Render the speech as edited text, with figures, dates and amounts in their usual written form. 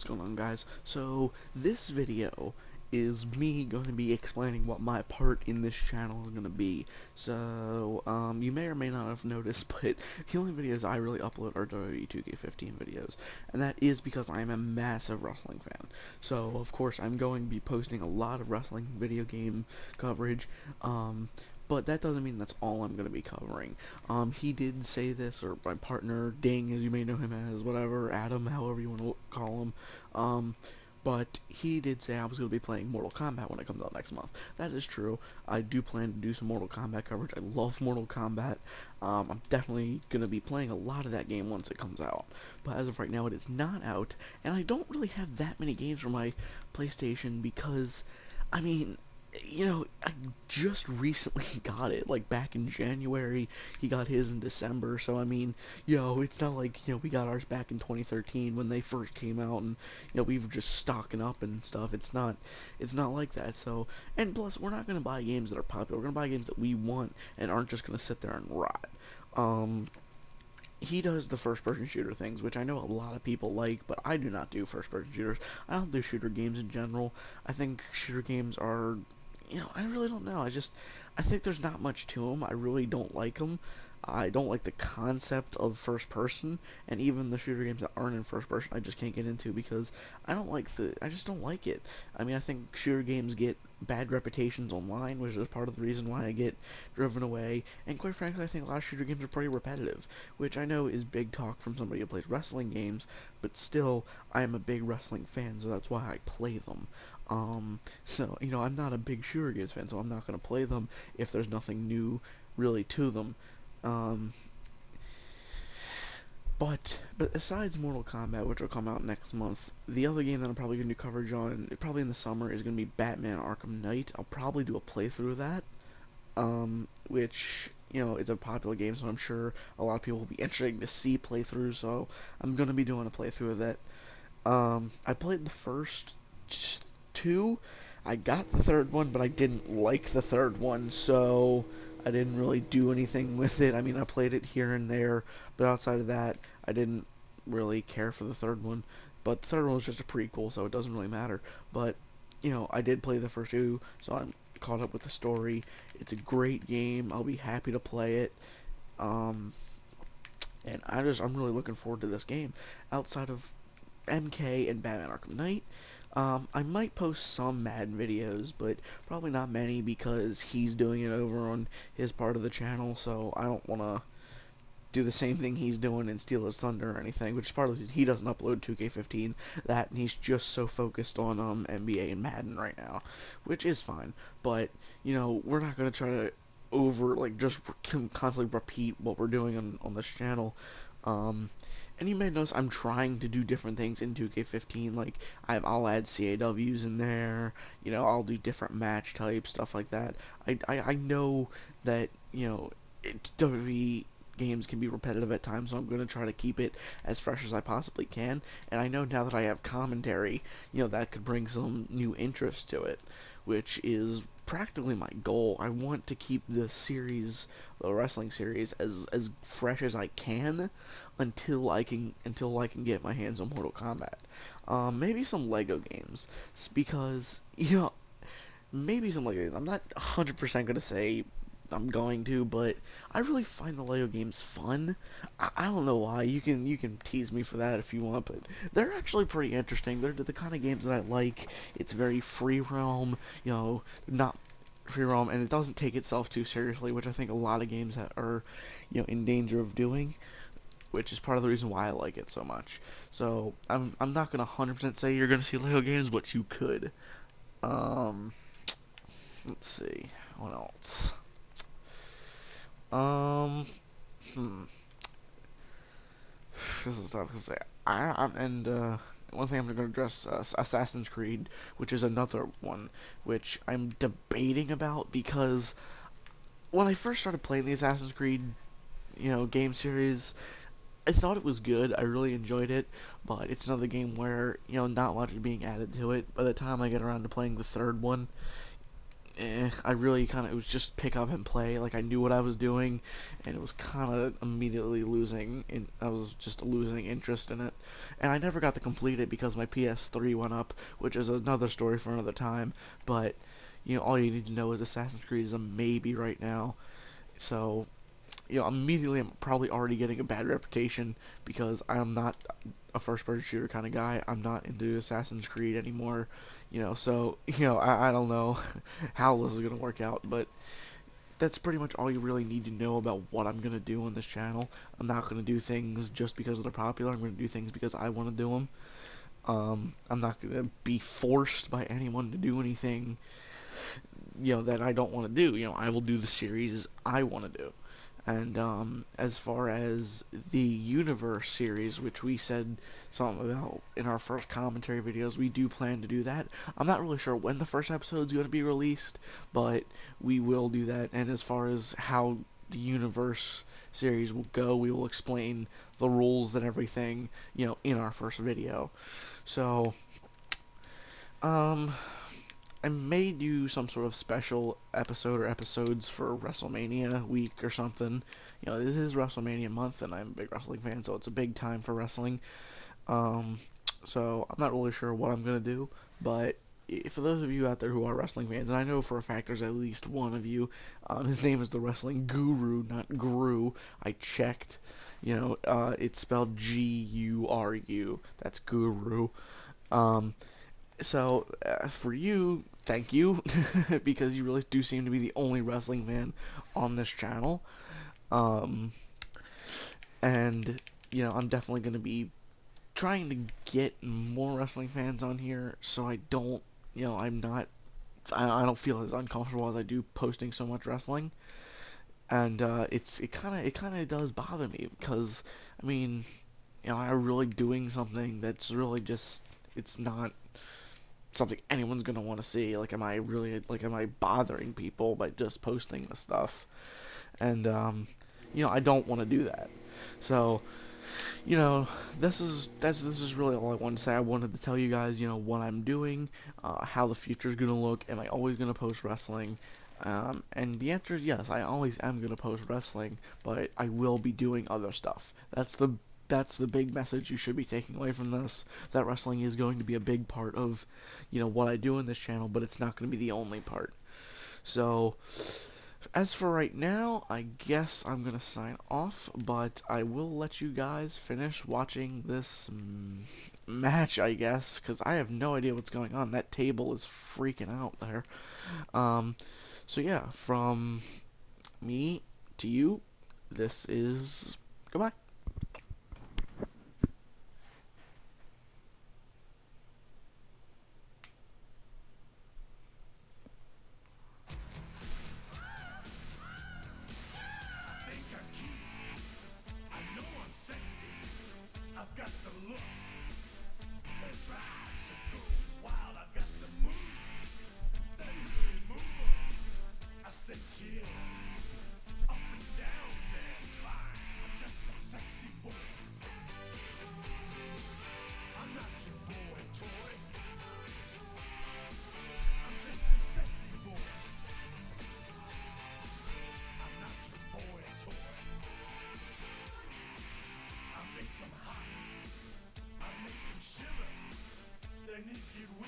going on, guys? So this video is me going to be explaining what my part in this channel is going to be. So you may or may not have noticed, but the only videos I really upload are WWE 2K15 videos, and that is because I am a massive wrestling fan. So of course I'm going to be posting a lot of wrestling video game coverage. But that doesn't mean that's all I'm going to be covering. He did say this, or my partner, Ding, as you may know him as, whatever, Adam, however you want to call him, but he did say I was going to be playing Mortal Kombat when it comes out next month. That is true. I do plan to do some Mortal Kombat coverage. I love Mortal Kombat. I'm definitely going to be playing a lot of that game once it comes out. But as of right now, it is not out, and I don't really have that many games for my PlayStation because, I mean, I just recently got it, like back in January. He got his in December, so I mean, it's not like, we got ours back in 2013 when they first came out and, we were just stocking up and stuff. It's not like that, so, and plus, we're not going to buy games that are popular. We're going to buy games that we want and aren't just going to sit there and rot. He does the first-person shooter things, which I know a lot of people like, but I do not do first-person shooters. I don't do shooter games in general. I think shooter games are, I really don't know. I think there's not much to them. I really don't like them. I don't like the concept of first person, and even the shooter games that aren't in first person, I just can't get into because I just don't like it. I mean, I think shooter games get bad reputations online, which is part of the reason why I get driven away, and quite frankly, I think a lot of shooter games are pretty repetitive, which I know is big talk from somebody who plays wrestling games, but still, I am a big wrestling fan, so that's why I play them. So, I'm not a big shooter games fan, so I'm not going to play them if there's nothing new really to them. Um, but aside Mortal Kombat, which will come out next month, the other game that I'm probably going to do coverage on, probably in the summer, is going to be Batman Arkham Knight. I'll probably do a playthrough of that, which, is a popular game, so I'm sure a lot of people will be interested to see playthroughs, so I'm going to be doing a playthrough of that. I played the first two. I got the third one, but I didn't like the third one, so I didn't really do anything with it. I mean, I played it here and there, but outside of that, I didn't really care for the third one. But the third one was just a prequel, so it doesn't really matter. But, I did play the first two, so I'm caught up with the story. It's a great game. I'll be happy to play it. Um, and I'm really looking forward to this game. Outside of MK and Batman Arkham Knight, I might post some Madden videos, but probably not many because he's doing it over on his part of the channel, so I don't want to do the same thing he's doing and steal his thunder or anything, which is part of he doesn't upload 2K15, that, and he's just so focused on NBA and Madden right now, which is fine, but, we're not going to try to just constantly repeat what we're doing on this channel. And you may notice I'm trying to do different things in 2K15, like I'll add CAWs in there, I'll do different match types, stuff like that. I know that, WWE games can be repetitive at times, so I'm going to try to keep it as fresh as I possibly can, and I know now that I have commentary, that could bring some new interest to it, which is practically my goal. I want to keep the series, the wrestling series, as fresh as I can until I can get my hands on Mortal Kombat. Maybe some Lego games, because maybe some Lego games. I'm not 100% gonna say I'm going to, but I really find the Lego games fun. I don't know why. You can tease me for that if you want, but they're actually pretty interesting. They're the kind of games that I like. It's very free roam, not free roam, and it doesn't take itself too seriously, which I think a lot of games that are, in danger of doing, which is part of the reason why I like it so much. So I'm not gonna 100% say you're gonna see Lego games, but you could. Um, let's see what else. Um, hmm. This is tough to say. One thing I'm going to address, Assassin's Creed, which is another one, which I'm debating about because when I first started playing the Assassin's Creed, game series, I thought it was good. I really enjoyed it, but it's another game where, not much is being added to it. By the time I get around to playing the third one, I really kind of, it was just pick up and play. Like I knew what I was doing, and it was kind of immediately losing. I was just losing interest in it, and I never got to complete it because my PS3 went up, which is another story for another time. But all you need to know is Assassin's Creed is a maybe right now. So immediately I'm probably already getting a bad reputation because I'm not a first-person shooter kind of guy. I'm not into Assassin's Creed anymore. So I don't know how this is gonna work out, but that's pretty much all you really need to know about what I'm gonna do on this channel. I'm not gonna do things just because they're popular. I'm gonna do things because I want to do them. I'm not gonna be forced by anyone to do anything, that I don't want to do. I will do the series I want to do. And as far as the Universe series, which we said something about in our first commentary videos, we do plan to do that. I'm not really sure when the first episode is going to be released, but we will do that. And as far as how the Universe series will go, we will explain the rules and everything, in our first video. So, um, I may do some sort of special episode or episodes for WrestleMania week or something. This is WrestleMania month, and I'm a big wrestling fan, so it's a big time for wrestling. Um, so I'm not really sure what I'm gonna do, but for those of you out there who are wrestling fans, and I know for a fact there's at least one of you, his name is the Wrestling Guru, not Guru. I checked. It's spelled Guru. That's Guru. Um, so, for you, thank you, because you really do seem to be the only wrestling fan on this channel. Um, and, I'm definitely going to be trying to get more wrestling fans on here so I don't, I'm not, I don't feel as uncomfortable as I do posting so much wrestling. And, it kind of does bother me because, I mean, I'm really doing something that's really just, it's not something anyone's gonna want to see. Like, am I bothering people by just posting the stuff? And I don't want to do that. So, you know, this is really all I wanted to say. I wanted to tell you guys, what I'm doing, how the future's gonna look. Am I always gonna post wrestling? And the answer is yes. I always am gonna post wrestling, but I will be doing other stuff. That's the big message you should be taking away from this. That wrestling is going to be a big part of, what I do in this channel, but it's not going to be the only part. So, as for right now, I guess I'm going to sign off, but I will let you guys finish watching this match, I guess, because I have no idea what's going on. That table is freaking out there. Um, so yeah, from me to you, this is goodbye. Think I'm cute. I know I'm sexy. I've got the look that drives a girl wild. I've got the move that really move. I said chill up and down their spine. I'm just a sexy boy. I'm not your boy toy. I'm just a sexy boy. I'm not your boy toy. I make them hot. I make them shiver. Their knees get weak.